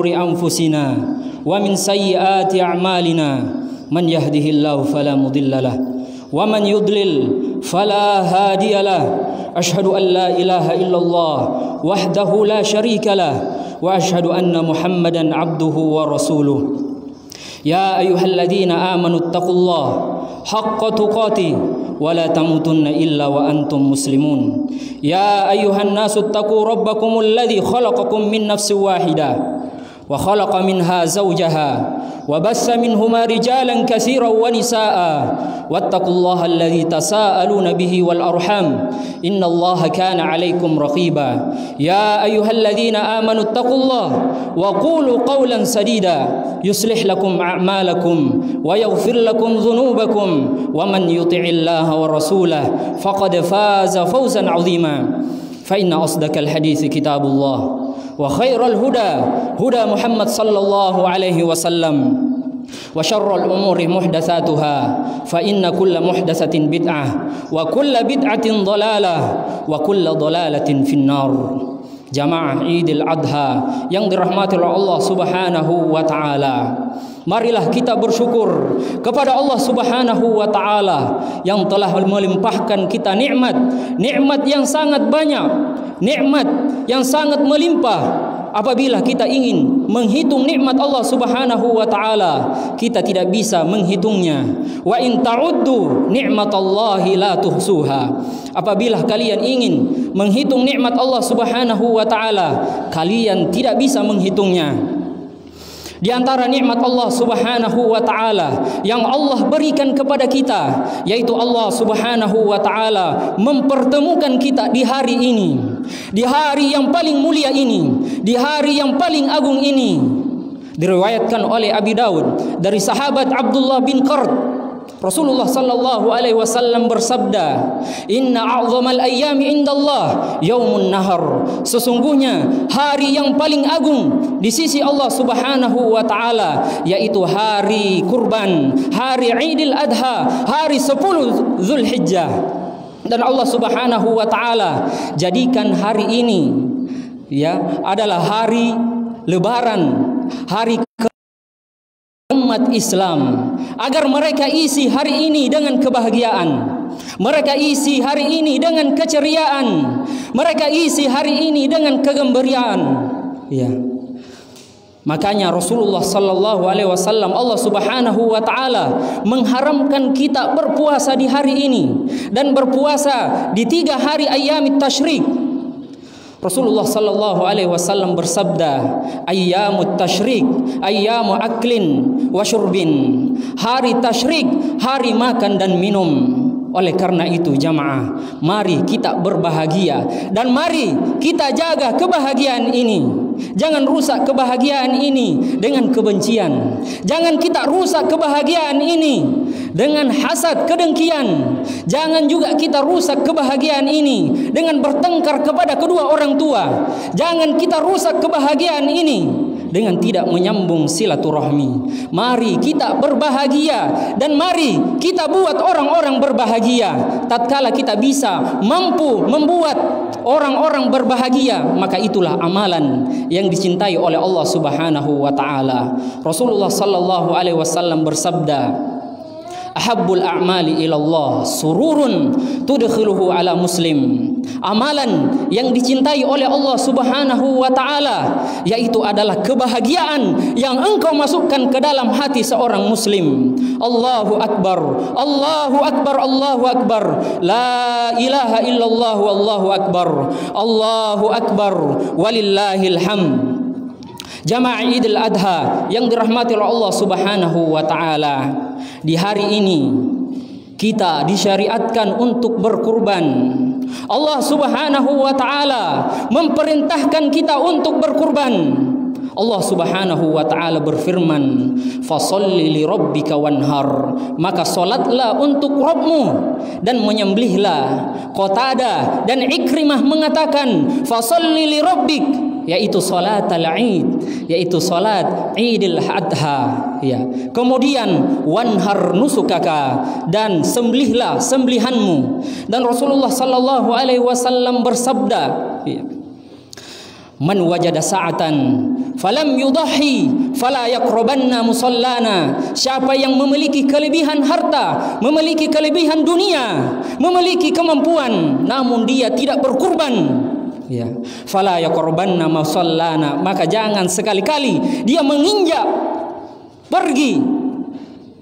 أنفسنا ومن سيئات أعمالنا من يهده الله فلا مضل له ومن يضلل فلا هادي له أشهد أن لا إله إلا الله وحده لا شريك له وأشهد أن محمدا عبده ورسوله يا أيها الذين آمنوا اتقوا الله حق تقاته ولا تموتن إلا وأنتم مسلمون يا أيها الناس اتقوا ربكم الذي خلقكم من نفس واحدة وخلق منها زوجها وبث منهما رجالا كثيرا ونساء واتقوا الله الذي تساءلون به والأرحام إن الله كان عليكم رقيبا يا أيها الذين آمنوا اتقوا الله وقولوا قولا سديدا يصلح لكم أعمالكم ويغفر لكم ذنوبكم ومن يطع الله ورسوله فقد فاز فوزا عظيما فإن أصدق الحديث كتاب الله وخير الهدى هدى محمد صلى الله عليه وسلم وشر الأمور محدثاتها فإن كل محدثة بدعة وكل بدعة ضلالة وكل ضلالة في النار. Jamaah Idul Adha yang dirahmati oleh Allah Subhanahu wa taala. Marilah kita bersyukur kepada Allah Subhanahu wa taala yang telah melimpahkan kita nikmat yang sangat banyak, nikmat yang sangat melimpah. Apabila kita ingin menghitung nikmat Allah Subhanahu wa taala, kita tidak bisa menghitungnya. Wa in ta'uddu ni'matallahi la tuhsuha. Apabila kalian ingin menghitung nikmat Allah Subhanahu wa taala, kalian tidak bisa menghitungnya. Di antara nikmat Allah Subhanahu wa taala yang Allah berikan kepada kita, yaitu Allah Subhanahu wa taala mempertemukan kita di hari ini, di hari yang paling mulia ini, di hari yang paling agung ini. Diriwayatkan oleh Abi Daud dari sahabat Abdullah bin Qard, Rasulullah sallallahu alaihi wasallam bersabda, "Inna a'zamal ayyami indallah yaumun nahar." Sesungguhnya hari yang paling agung di sisi Allah Subhanahu wa taala yaitu hari kurban, hari Idul Adha, hari 10 Zulhijjah. Dan Allah Subhanahu wa taala jadikan hari ini adalah hari lebaran, hari umat Islam, agar mereka isi hari ini dengan kebahagiaan, mereka isi hari ini dengan keceriaan, mereka isi hari ini dengan kegembiraan. Makanya Rasulullah sallallahu alaihi wasallam, Allah Subhanahu wa taala mengharamkan kita berpuasa di hari ini dan berpuasa di 3 hari ayyamit tasyrik. Rasulullah sallallahu alaihi wasallam bersabda, ayyamut tasyrik ayyamu aklin wa syurbin. Hari tasyrik, hari makan dan minum. Oleh karena itu jamaah, mari kita berbahagia dan mari kita jaga kebahagiaan ini. Jangan rusak kebahagiaan ini dengan kebencian. Jangan kita rusak kebahagiaan ini dengan hasad, kedengkian. Jangan juga kita rusak kebahagiaan ini dengan bertengkar kepada kedua orang tua. Jangan kita rusak kebahagiaan ini dengan tidak menyambung silaturahmi. Mari kita berbahagia dan mari kita buat orang-orang berbahagia. Tatkala kita bisa mampu membuat orang-orang berbahagia, maka itulah amalan yang dicintai oleh Allah Subhanahu wa taala. Rasulullah sallallahu alaihi wasallam bersabda, ahabbul a'mali ilallah sururun tudkhiluhu ala muslim. Amalan yang dicintai oleh Allah Subhanahu wa taala yaitu adalah kebahagiaan yang engkau masukkan ke dalam hati seorang muslim. Allahu akbar, Allahu akbar, Allahu akbar, la ilaha illallah wallahu akbar, Allahu akbar walillahil hamd. Jamaah Idul Adha yang dirahmati oleh Allah Subhanahu wa taala, di hari ini kita disyariatkan untuk berkurban. Allah Subhanahu wa taala memerintahkan kita untuk berkurban. Allah Subhanahu wa taala berfirman, "Fasholli li rabbika wanhar." Maka salatlah untuk Rabbmu dan menyembelihlah. Qatadah dan Ikrimah mengatakan, "Fasholli li rabbik," yaitu salat al-Id, yaitu salat Idul Adha, ya. Kemudian wanhar nusukaka, dan sembelihlah sembelihanmu. Dan Rasulullah sallallahu alaihi wasallam bersabda, ya, man wajada sa'atan falam yudahhi fala yaqrabanna musallana. Siapa yang memiliki kelebihan harta, memiliki kelebihan dunia, memiliki kemampuan, namun dia tidak berkurban, ya, fala yaqrabanna musallana, maka jangan sekali-kali dia menginjak pergi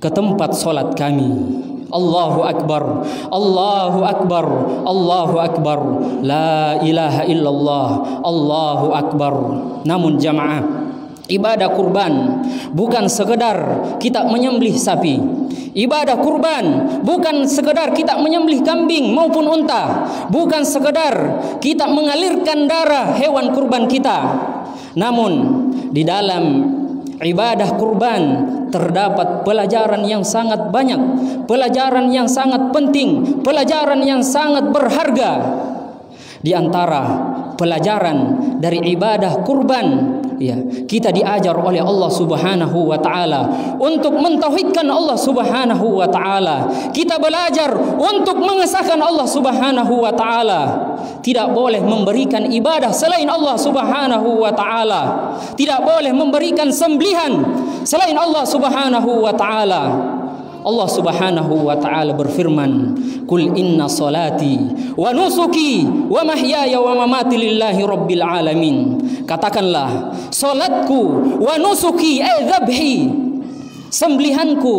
ke tempat solat kami. Allahu Akbar, Allahu Akbar, Allahu Akbar, la ilaha illallah, Allahu Akbar. Namun jamaah, ibadah kurban bukan sekedar kita menyembelih sapi. Ibadah kurban bukan sekedar kita menyembelih kambing maupun unta, bukan sekedar kita mengalirkan darah hewan kurban kita. Namun di dalam ibadah kurban terdapat pelajaran yang sangat banyak, pelajaran yang sangat penting, pelajaran yang sangat berharga. Di antara pelajaran dari ibadah kurban, ya, kita diajar oleh Allah Subhanahu wa taala untuk mentauhidkan Allah Subhanahu wa taala. Kita belajar untuk mengesahkan Allah Subhanahu wa taala. Tidak boleh memberikan ibadah selain Allah Subhanahu wa taala. Tidak boleh memberikan sembelihan selain Allah Subhanahu wa taala. Allah Subhanahu wa taala berfirman, "Qul inna salati wa nusuki wa mahyaya wa mamati lillahi rabbil alamin." Katakanlah, salatku wa nusuki dzabhi, sembelihanku,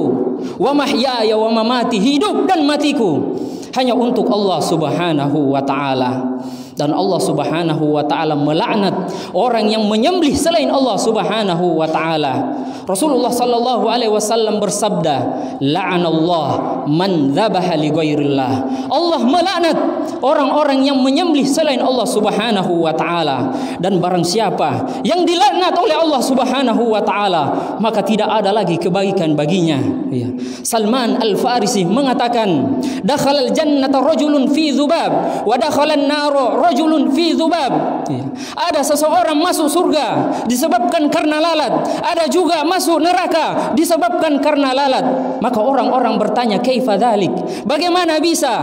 wa mahyaya wa mamati, hidup dan matiku hanya untuk Allah Subhanahu wa taala. Dan Allah Subhanahu wa taala melaknat orang yang menyembelih selain Allah Subhanahu wa taala. Rasulullah sallallahu alaihi wasallam bersabda, "La'anallah man dzabaha li ghairillah." Allah melaknat orang-orang yang menyembelih selain Allah Subhanahu wa taala. Dan barang siapa yang dilaknat oleh Allah Subhanahu wa taala, maka tidak ada lagi kebaikan baginya. Ya. Salman Al-Farisi mengatakan, "Dakhalal jannata rajulun fi dzubab wa dakhalan nara rajulun fi dzubab." Ya. Ada seseorang masuk surga disebabkan karena lalat, ada juga masuk neraka disebabkan karena lalat. Maka orang-orang bertanya, "Kaifa dzalik?" Bagaimana bisa?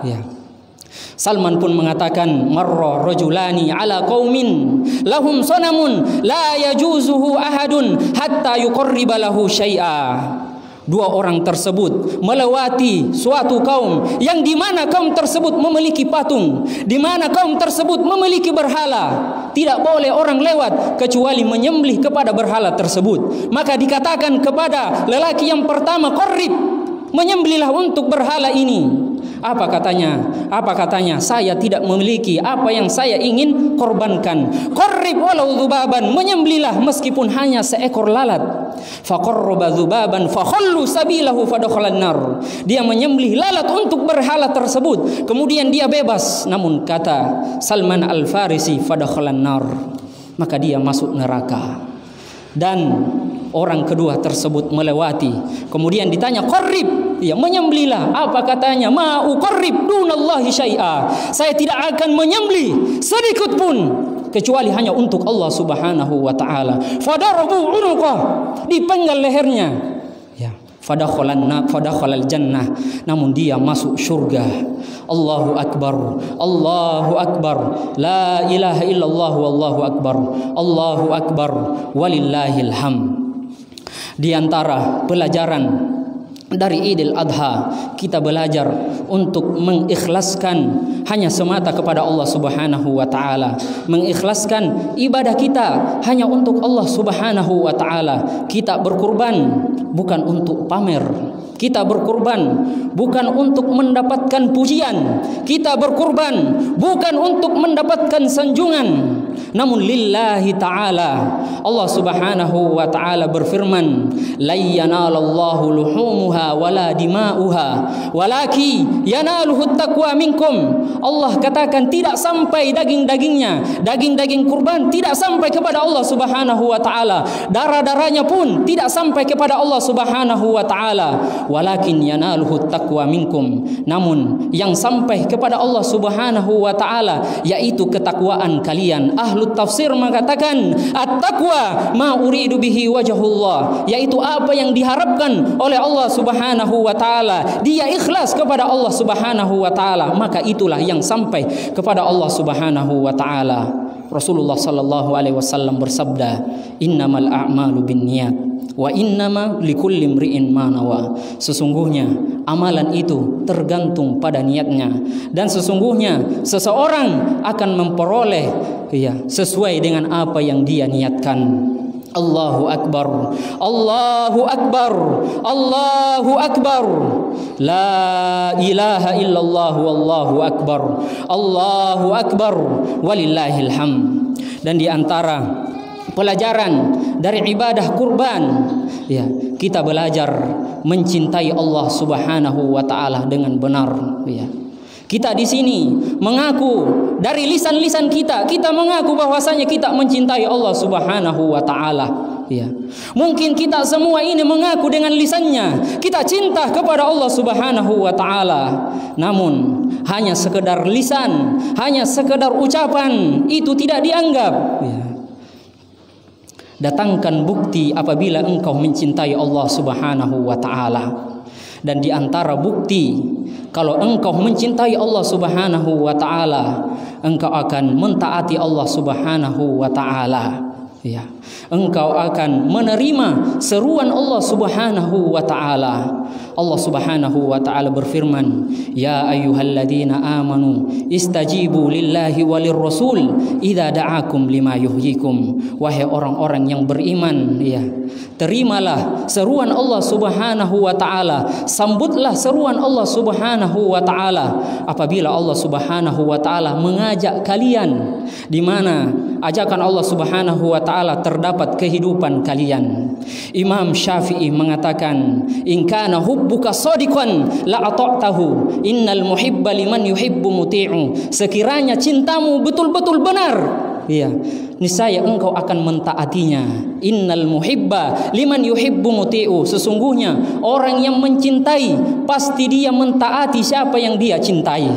Ya. Salman pun mengatakan, "Marra rajulani ala qaumin lahum sanamun la yajuzuhu ahadun hatta yuqarriba lahu syai'a." Dua orang tersebut melewati suatu kaum yang di mana kaum tersebut memiliki patung, di mana kaum tersebut memiliki berhala. Tidak boleh orang lewat kecuali menyembelih kepada berhala tersebut. Maka dikatakan kepada lelaki yang pertama, "Qarrib, menyembelihlah untuk berhala ini." Apa katanya? Apa katanya? "Saya tidak memiliki apa yang saya ingin korbankan." Qarrib walau dzubaban, menyembelihlah meskipun hanya seekor lalat. Faqarraba dzubaban fakhallu sabilahu fadakhalan nar. Dia menyembelih lalat untuk berhala tersebut, kemudian dia bebas. Namun kata Salman Al-Farisi, fadakhalan nar, maka dia masuk neraka. Dan orang kedua tersebut melewati, kemudian ditanya, "Qarrib," ya, menyembelihlah. Apa katanya? "Ma uqarrib dunallahi syai'a." Saya tidak akan menyembelih sedikit pun kecuali hanya untuk Allah Subhanahu wa taala. Fadarabu unuqah, dipenggal lehernya. Ya, fadakhalal jannah, namun dia masuk surga. Allahu Akbar, Allahu Akbar, la ilaha illallah wallahu akbar, Allahu Akbar walillahil hamd. Di antara pelajaran dari Idul Adha, kita belajar untuk mengikhlaskan hanya semata kepada Allah Subhanahu wa taala, mengikhlaskan ibadah kita hanya untuk Allah Subhanahu wa taala. Kita berkurban bukan untuk pamer, kita berkurban bukan untuk mendapatkan pujian, kita berkurban bukan untuk mendapatkan sanjungan, namun lillahi ta'ala. Allah Subhanahu wa ta'ala berfirman, "La yanalallahu luhumuha wala dima'uha walaki yanaluhu taqwa minkum." Allah katakan tidak sampai daging-dagingnya, daging-daging kurban tidak sampai kepada Allah Subhanahu wa ta'ala, darah-darahnya pun tidak sampai kepada Allah Subhanahu wa ta'ala, walakin yanaluhu taqwa minkum, namun yang sampai kepada Allah Subhanahu wa ta'ala yaitu ketakwaan kalian. Ahlu tafsir mengatakan at-taqwa ma uridu bihi wajhullah, yaitu apa yang diharapkan oleh Allah Subhanahu wa taala. Dia ikhlas kepada Allah Subhanahu wa taala, maka itulah yang sampai kepada Allah Subhanahu wa taala. Rasulullah sallallahu alaihi wasallam bersabda, "Innamal a'malu binniyat wa innama likulli imri'in ma nawa." Sesungguhnya amalan itu tergantung pada niatnya, dan sesungguhnya seseorang akan memperoleh sesuai dengan apa yang dia niatkan. Allahu Akbar, Allahu Akbar, Allahu Akbar, la ilaha illallah, wallahu akbar, Allahu Akbar, walillahil hamd. Dan di antara pelajaran dari ibadah kurban, kita belajar mencintai Allah Subhanahu wa taala dengan benar. Kita di sini mengaku dari lisan-lisan kita mengaku bahwasanya kita mencintai Allah Subhanahu wa taala. Mungkin kita semua ini mengaku dengan lisannya kita cinta kepada Allah Subhanahu wa taala. Namun hanya sekedar lisan, hanya sekedar ucapan itu tidak dianggap. Datangkan bukti apabila engkau mencintai Allah Subhanahu wa taala. Dan di antara bukti kalau engkau mencintai Allah Subhanahu wa taala, engkau akan mentaati Allah Subhanahu wa taala. Engkau akan menerima seruan Allah Subhanahu wa taala. Allah Subhanahu wa taala berfirman, "Ya ayyuhalladzina amanu istajibu lillahi walir rasul idza da'akum lima yuhyikum." Wahai orang-orang yang beriman, terimalah seruan Allah Subhanahu wa taala, sambutlah seruan Allah Subhanahu wa taala apabila Allah Subhanahu wa taala mengajak kalian, di mana ajakan Allah Subhanahu wa taala terdapat kehidupan kalian. Imam Syafi'i mengatakan, "In kana hubbuka shadiqan la ata'tahu, innal muhibba liman yuhibbu muti'u." Sekiranya cintamu betul-betul benar, niscaya engkau akan mentaatinya. Innal muhibba liman yuhibbu muti'u. Sesungguhnya orang yang mencintai pasti dia mentaati siapa yang dia cintai.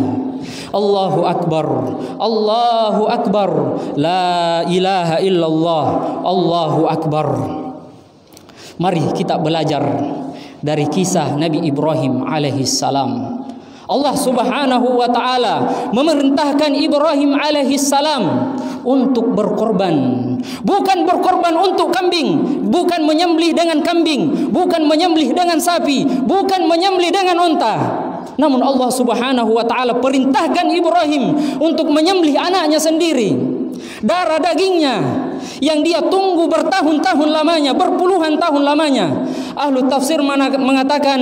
Allahu Akbar, Allahu Akbar, la ilaha illallah, Allahu Akbar. Mari kita belajar dari kisah Nabi Ibrahim alaihissalam. Allah Subhanahu wa taala memerintahkan Ibrahim alaihissalam untuk berkorban. Bukan berkorban untuk kambing, bukan menyembelih dengan kambing, bukan menyembelih dengan sapi, bukan menyembelih dengan unta. Namun Allah Subhanahu wa taala perintahkan Ibrahim untuk menyembelih anaknya sendiri. Darah dagingnya yang dia tunggu bertahun-tahun lamanya, berpuluhan tahun lamanya. Ahlu tafsir mengatakan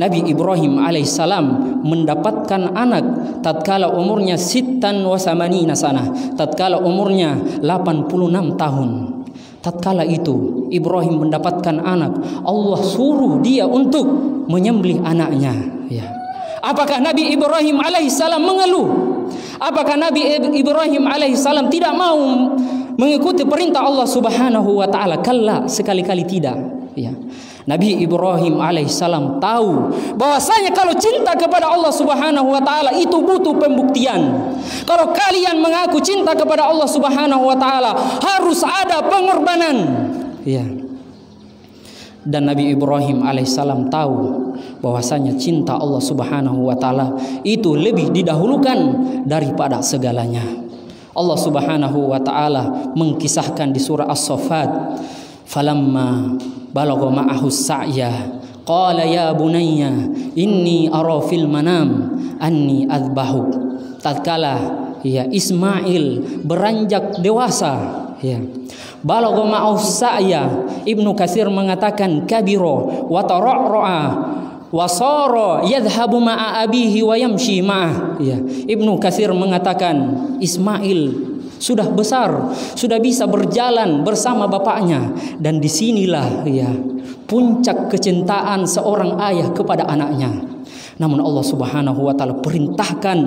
Nabi Ibrahim alaihissalam mendapatkan anak tatkala umurnya 86 sana, tatkala umurnya 86 tahun. Tatkala itu Ibrahim mendapatkan anak, Allah suruh dia untuk menyembelih anaknya. Apakah Nabi Ibrahim alaihissalam mengeluh? Apakah Nabi Ibrahim alaihissalam tidak mau mengikuti perintah Allah Subhanahu wa taala? Kalla, sekali-kali tidak. Nabi Ibrahim alaihissalam tahu bahwasanya kalau cinta kepada Allah Subhanahu wa taala itu butuh pembuktian. Kalau kalian mengaku cinta kepada Allah Subhanahu wa taala, harus ada pengorbanan. Dan Nabi Ibrahim alaihissalam tahu bahwasanya cinta Allah Subhanahu wa taala itu lebih didahulukan daripada segalanya. Allah Subhanahu wa taala mengkisahkan di surah As-Saffat, "Falamma balagha ma'ahu sa'ya qala ya bunayya inni ara fil manam anni adbahu." Tatkala Ismail beranjak dewasa, balagha ma'ahu sa'ya, Ibnu Katsir mengatakan kabiro wa tara'ra'a wa sara yadhhabu ma'a abihi wa yamshi ma'ah. Ibnu Katsir mengatakan Ismail sudah besar, sudah bisa berjalan bersama bapaknya, dan disinilah puncak kecintaan seorang ayah kepada anaknya. Namun Allah Subhanahu wa taala perintahkan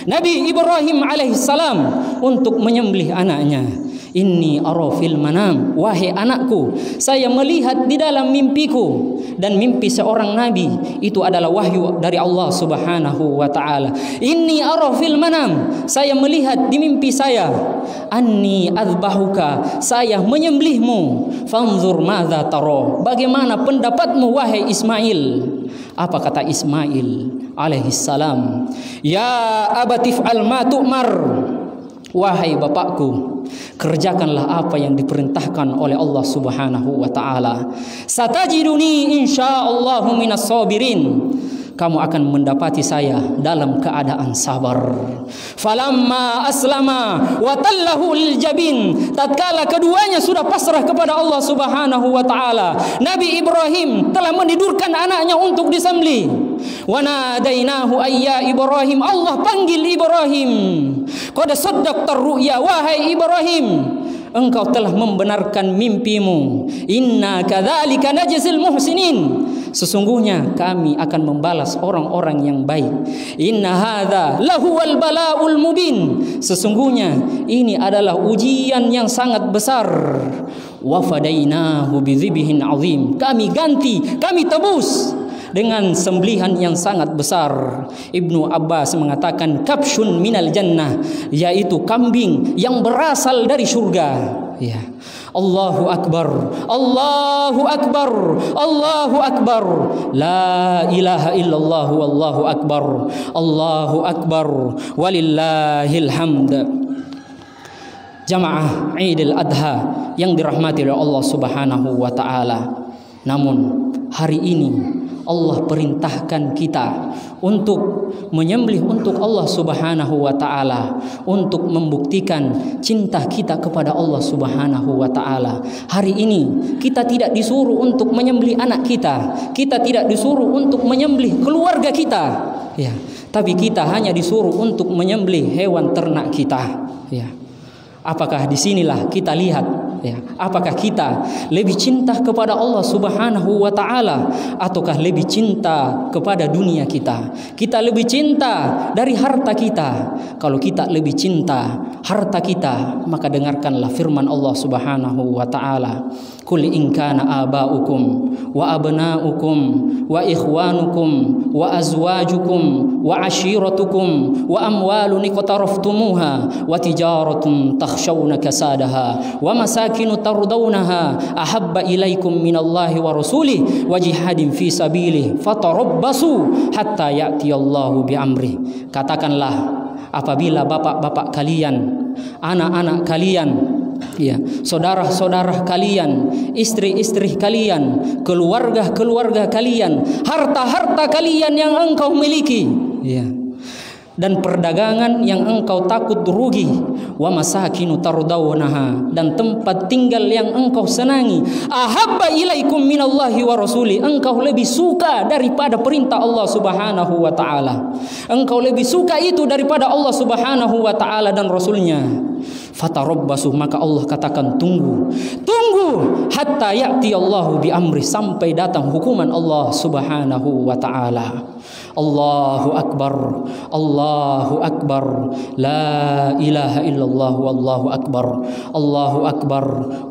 Nabi Ibrahim alaihissalam untuk menyembelih anaknya. Inni ara fil manam, wahai anakku, saya melihat di dalam mimpiku. Dan mimpi seorang nabi itu adalah wahyu dari Allah Subhanahu wa taala. Inni ara fil manam, saya melihat di mimpi saya, anni adzbahuka, saya menyembelihmu. Fanzur madza tara, bagaimana pendapatmu wahai Ismail? Apa kata Ismail alaihissalam? Ya abatif al ma tu'mar, wahai bapakku, kerjakanlah apa yang diperintahkan oleh Allah Subhanahu wa taala. Satajiduni insyaallahu minas sabirin. Kamu akan mendapati saya dalam keadaan sabar. Falamma aslama wa tallahu lil jabin. Tatkala keduanya sudah pasrah kepada Allah Subhanahu wa taala, Nabi Ibrahim telah menidurkan anaknya untuk disembelih. Wa nadainahu ayya Ibrahim. Allah panggil Ibrahim. Qad saddaqtar ru'ya, wahai Ibrahim, engkau telah membenarkan mimpimu. Inna kadzalika najzil muhsinin. Sesungguhnya kami akan membalas orang-orang yang baik. Inna hadza lahuwal balaul mubin. Sesungguhnya ini adalah ujian yang sangat besar. Wa fadainahu bidzibhin azim. Kami ganti, kami tebus dengan sembelihan yang sangat besar. Ibnu Abbas mengatakan kabsyun minal jannah, yaitu kambing yang berasal dari surga. Ya. Allahu akbar, Allahu akbar, Allahu akbar. La ilaha illallah wallahu akbar. Allahu akbar walillahil hamd. Jamaah Idul Adha yang dirahmati oleh Allah Subhanahu wa taala. Namun hari ini Allah perintahkan kita untuk menyembelih untuk Allah Subhanahu wa taala, untuk membuktikan cinta kita kepada Allah Subhanahu wa taala. Hari ini kita tidak disuruh untuk menyembelih anak kita, kita tidak disuruh untuk menyembelih keluarga kita, ya. Tapi kita hanya disuruh untuk menyembelih hewan ternak kita, ya. Apakah disinilah kita lihat, ya, apakah kita lebih cinta kepada Allah Subhanahu wa taala ataukah lebih cinta kepada dunia kita? Kita lebih cinta dari harta kita. Kalau kita lebih cinta harta kita, maka dengarkanlah firman Allah Subhanahu wa taala. Qul in kana aba'ukum wa abna'ukum wa ikhwanukum wa azwajukum wa ashiratukum wa amwalun iqtaraftumuha wa tijaratun takhshawna kasadaha wa masakinu tardawnaha ahabba ilaikum minallahi wa rasulih wa jihadin fi sabilih fatarabbasu hatta ya'tiyallahu bi amri. Katakanlah, apabila bapak-bapak kalian, anak-anak kalian, ya, saudara-saudara kalian, istri-istri kalian, keluarga-keluarga kalian, harta-harta kalian yang engkau miliki, ya, dan perdagangan yang engkau takut rugi, wa masakinu tardawnaha, dan tempat tinggal yang engkau senangi, ahabba ilaikum minallahi wa rasuli, engkau lebih suka daripada perintah Allah Subhanahu wa taala, engkau lebih suka itu daripada Allah Subhanahu wa taala dan rasulnya. Fatarabbasu, maka Allah katakan tunggu hatta ya'ti Allahu bi amri, sampai datang hukuman Allah Subhanahu wa taala. Allahu akbar, Allahu akbar, la ilaha illallah wallahu akbar, Allahu akbar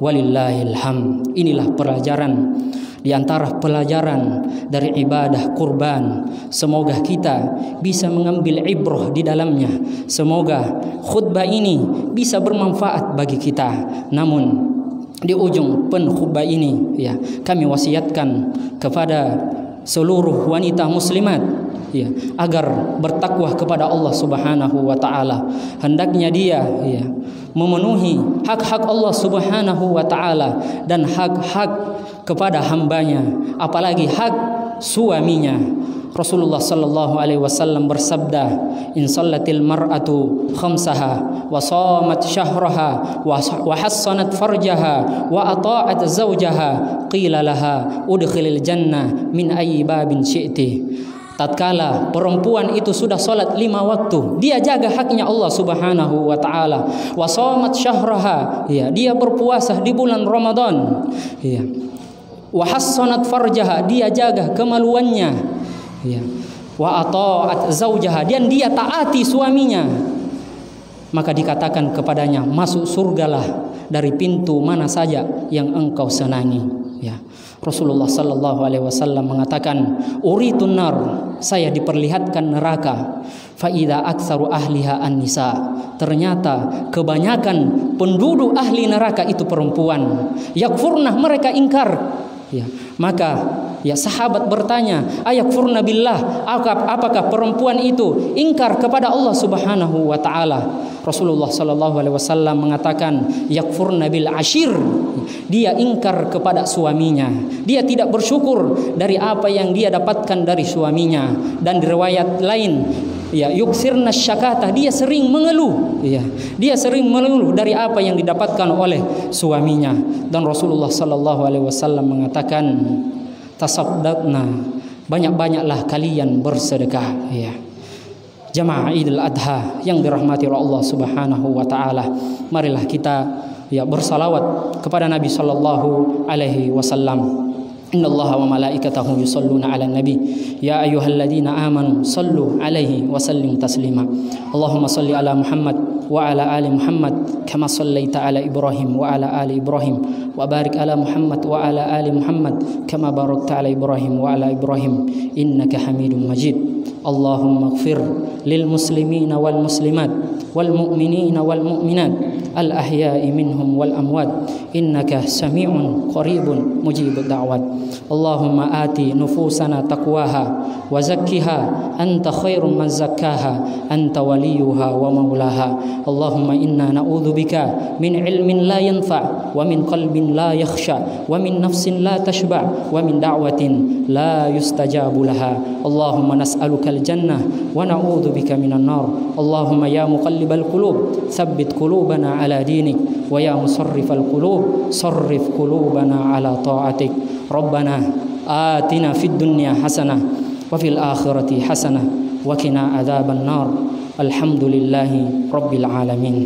walillahil hamd. Inilah pelajaran di antara pelajaran dari ibadah kurban. Semoga kita bisa mengambil ibrah di dalamnya. Semoga khutbah ini bisa bermanfaat bagi kita. Namun di ujung khutbah ini, ya, kami wasiatkan kepada seluruh wanita muslimat, ya, agar bertakwa kepada Allah Subhanahu wa taala. Hendaknya dia, ya, memenuhi hak-hak Allah Subhanahu wa taala dan hak-hak kepada hambanya, apalagi hak suaminya. Rasulullah sallallahu alaihi wasallam bersabda, "In sallatil mar'atu khamsaha wa shamat syahraha wa hassanat farjaha wa ata'at zawjaha qila laha udkhilil jannah min ayyi babin syi'ti." Tatkala perempuan itu sudah salat 5 waktu, dia jaga haknya Allah Subhanahu wa taala. Wa shamat syahraha, ya, dia berpuasa di bulan Ramadan, ya. Wa hassanat farjaha, dia jaga kemaluannya, ya. Wa ata'at zaujaha, dan dia taati suaminya. Maka dikatakan kepadanya, masuk surgalah dari pintu mana saja yang engkau senangi, ya. Rasulullah sallallahu alaihi wasallam mengatakan, uritun nar, saya diperlihatkan neraka. Fa idza aktsaru ahliha an-nisa, ternyata kebanyakan penduduk ahli neraka itu perempuan. Yakfurnah, mereka ingkar, ya. Maka, ya, sahabat bertanya, ayakfurna billah, apakah perempuan itu ingkar kepada Allah Subhanahu wa taala? Rasulullah sallallahu alaihi wasallam mengatakan yakfurna bil ashir. Dia ingkar kepada suaminya. Dia tidak bersyukur dari apa yang dia dapatkan dari suaminya. Dan di riwayat lain, ya, yuksirna syakata, dia sering mengeluh, ya. Dia sering mengeluh dari apa yang didapatkan oleh suaminya. Dan Rasulullah sallallahu alaihi wasallam mengatakan, tasaddaqna, banyak-banyaklah kalian bersedekah, ya. Jamaah Idul Adha yang dirahmati oleh Allah Subhanahu wa taala, marilah kita, ya, bersalawat kepada Nabi sallallahu alaihi wasallam. Innallaha wa malaikatahu yusholluna 'alan nabi ya ayyuhalladzina amanu shallu 'alaihi wa sallimu taslima. Allahumma shalli ala Muhammad wa ala ali Muhammad kama shallaita ala Ibrahim wa ala ali Ibrahim wa barik ala Muhammad wa ala ali Muhammad kama barakta ala Ibrahim wa ala Ibrahim innaka Hamidum Majid. Allahumma ighfir lil muslimina wal muslimat wal mu'minina wal mu'minat al ahya'i minhum wal amwat innaka sami'un qaribun mujibud da'wat. Allahumma ati nufusana taqwaha wa zakkiha anta khairum man zakkaha anta waliyuha wa maulaha. Allahumma inna na'udzubika min ilmin la yanfa' wa min qalbin la yakhsha wa min nafsin la tashba' wa min da'watin la yustajabu laha. Allahumma nas'aluka al-jannah wa na'udzubika minan nar. Allahumma ya muqallibal qulub tsabbit qulubana ala dinik wa ya musarrifal qulub sarrif qulubana ala ta'atik. Rabbana atina fid dunya hasanah wa fil akhirati hasanah wa qina adzaban nar. Alhamdulillahi rabbil alamin.